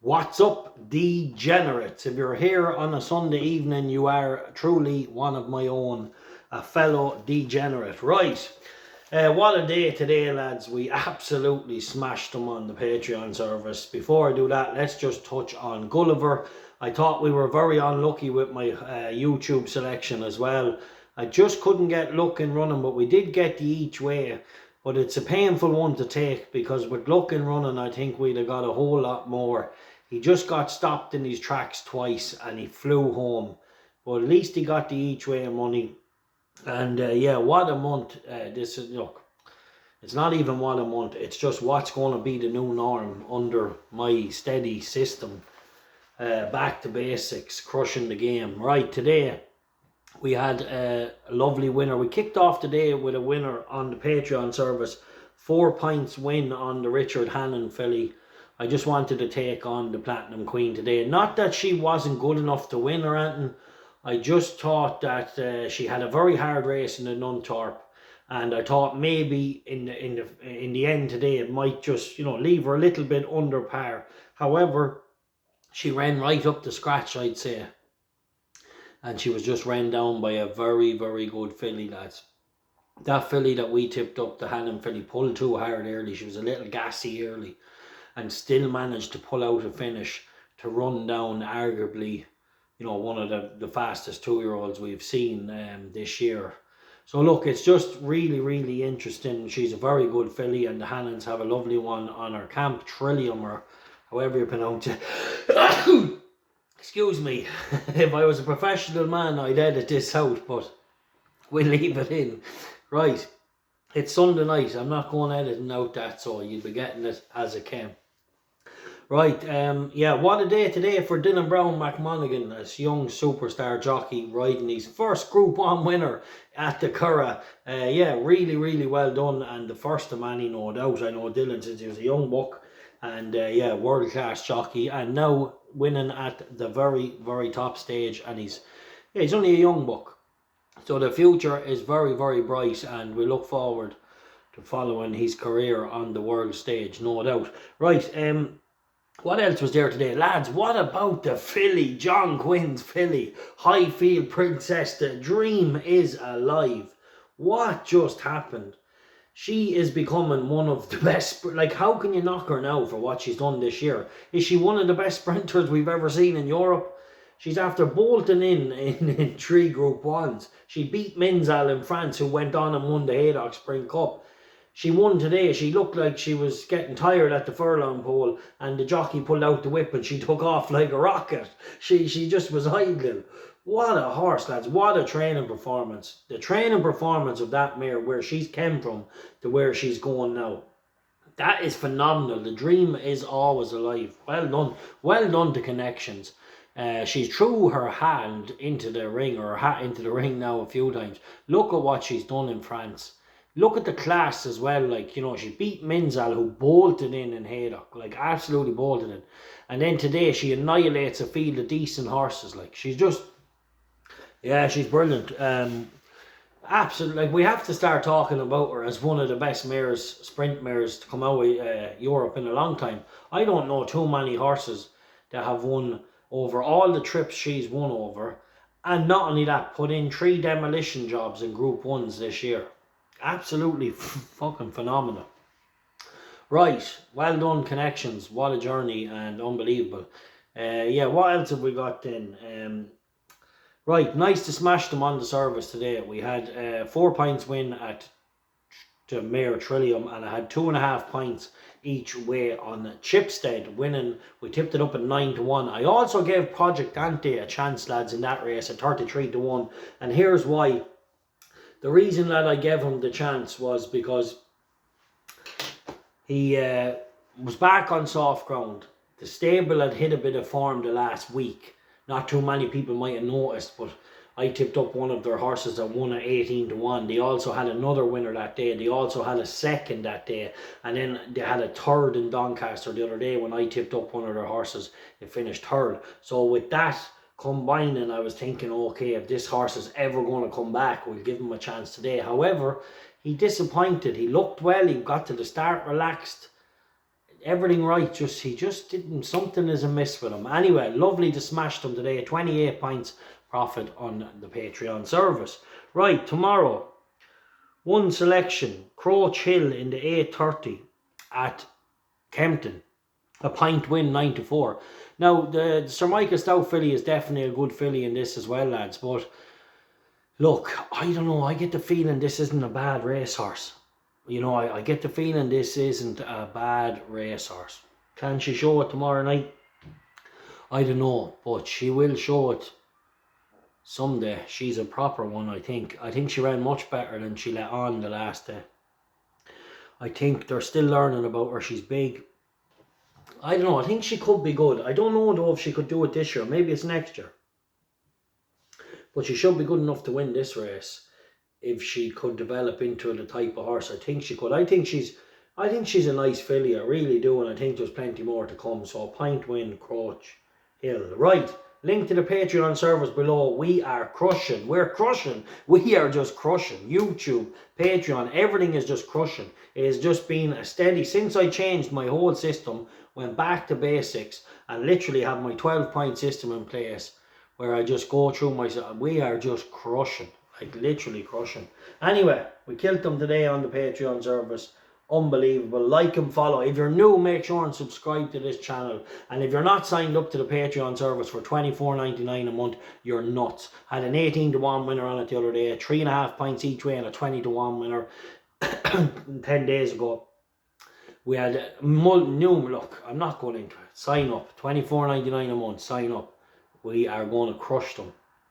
What's up, degenerates? If you're here on a Sunday evening, you are truly one of my own, a fellow degenerate. Right, what a day today, lads. We absolutely smashed them on the Patreon service. Before I do that, let's just touch on Gulliver. I thought we were very unlucky with my YouTube selection as well. I just couldn't get luck in running, but we did get the each way. But it's a painful one to take because with luck in running, I think we'd have got a whole lot more. He just got stopped in these tracks twice and he flew home. But at least he got the each way money. And yeah, what a month. This is, look, it's not even what a month. It's just what's going to be the new norm under my steady system. Back to basics, crushing the game. Right, today we had a lovely winner. We kicked off the day with a winner on the Patreon service. 4 pints win on the Richard Hannon filly. I just wanted to take on the Platinum Queen today. Not that she wasn't good enough to win or anything. I just thought that she had a very hard race in the Nunthorpe, and I thought maybe in the end today it might just leave her a little bit under par. However, she ran right up the scratch, I'd say, and she was just ran down by a very, very good filly, lads. That filly that we tipped up, the Hannon filly, pulled too hard early. She was a little gassy early and still managed to pull out a finish to run down arguably, one of the fastest 2-year-olds we've seen this year. So look, it's just really, really interesting. She's a very good filly, and the Hannons have a lovely one on her Camp Trillium, or however you pronounce it. Excuse me. If I was a professional man, I'd edit this out, but we'll leave it in. Right, it's Sunday night. I'm not going editing out that, so you'll be getting it as it came. Right, yeah, what a day today for Dylan Brown McMonaghan, this young superstar jockey riding his first Group 1 winner at the Curragh. Yeah, really, really well done, and the first of many, no doubt. I know Dylan since he was a young buck, and yeah, world-class jockey, and now winning at the very, very top stage, and he's only a young buck. So the future is very, very bright, and we look forward to following his career on the world stage, no doubt. Right, what else was there today? Lads, what about the filly, John Quinn's filly, Highfield Princess? The dream is alive. What just happened? She is becoming one of the best. Like, how can you knock her now for what she's done this year? Is she one of the best sprinters we've ever seen in Europe? She's after bolting in 3 Group 1s. She beat Minzal in France, who went on and won the Haydock Spring Cup. She won today. She looked like she was getting tired at the furlong pole, and the jockey pulled out the whip and she took off like a rocket. She just was idling. What a horse, lads. What a training performance. The training performance of that mare, where she's came from to where she's going now. That is phenomenal. The dream is always alive. Well done. Well done to Connections. She's threw her hand into the ring, or her hat into the ring now a few times. Look at what she's done in France. Look at the class as well. Like, she beat Minzal, who bolted in Haydock, like absolutely bolted in. And then today she annihilates a field of decent horses. Like, she's just, yeah, she's brilliant. Absolutely, like, we have to start talking about her as one of the best mares, sprint mares, to come out of Europe in a long time. I don't know too many horses that have won over all the trips she's won over, and not only that, put in 3 demolition jobs in Group 1s this year. Absolutely fucking phenomenal. Right, well done, Connections. What a journey, and unbelievable. Yeah, what else have we got then? Right, nice to smash them on the service today. We had 4 pints win at the Mare Trillium, and I had 2.5 pints each way on Chipstead winning. We tipped it up at 9-1. I also gave Project Ante a chance, lads, in that race at 33-1, and here's why. The reason that I gave him the chance was because he was back on soft ground. The stable had hit a bit of form the last week. Not too many people might have noticed, but I tipped up one of their horses that won at 18-1. They also had another winner that day. They also had a second that day. And then they had a third in Doncaster the other day when I tipped up one of their horses. It finished third. So with that combining, I was thinking, okay, if this horse is ever going to come back, we'll give him a chance today. However, he disappointed. He looked well. He got to the start relaxed. everything right. He just didn't, something is amiss with him. Anyway, lovely to smash them today. 28 points profit on the Patreon service. Right, tomorrow, one selection, Croach Hill in the 8:30 at Kempton. A pint win, 9-4. Now, the Sir Michael Stout filly is definitely a good filly in this as well, lads. But look, I don't know. I get the feeling this isn't a bad racehorse. You know, I get the feeling this isn't a bad racehorse. Can she show it tomorrow night? I don't know, but she will show it someday. She's a proper one, I think. I think she ran much better than she let on the last day. I think they're still learning about her. She's big. I don't know. I think she could be good. I don't know though if she could do it this year. Maybe it's next year. But she should be good enough to win this race if she could develop into the type of horse. I think she could. I think she's a nice filly. I really do, and I think there's plenty more to come. So a pint win, Croach Hill. Right. Link to the Patreon servers below. We are crushing. We're crushing. We are just crushing. YouTube, Patreon, everything is just crushing. It has just been a steady, since I changed my whole system, went back to basics, and literally have my 12-point system in place, where I just go through myself. We are just crushing. Like literally crushing. Anyway, we killed them today on the Patreon service. Unbelievable. Like and follow. If you're new, make sure and subscribe to this channel. And if you're not signed up to the Patreon service for $24.99 a month, you're nuts. Had an 18-1 winner on it the other day, 3.5 points each way, and a 20-1 winner 10 days ago. We had new, look, I'm not going into it. Sign up. $24.99 a month. Sign up. We are going to crush them.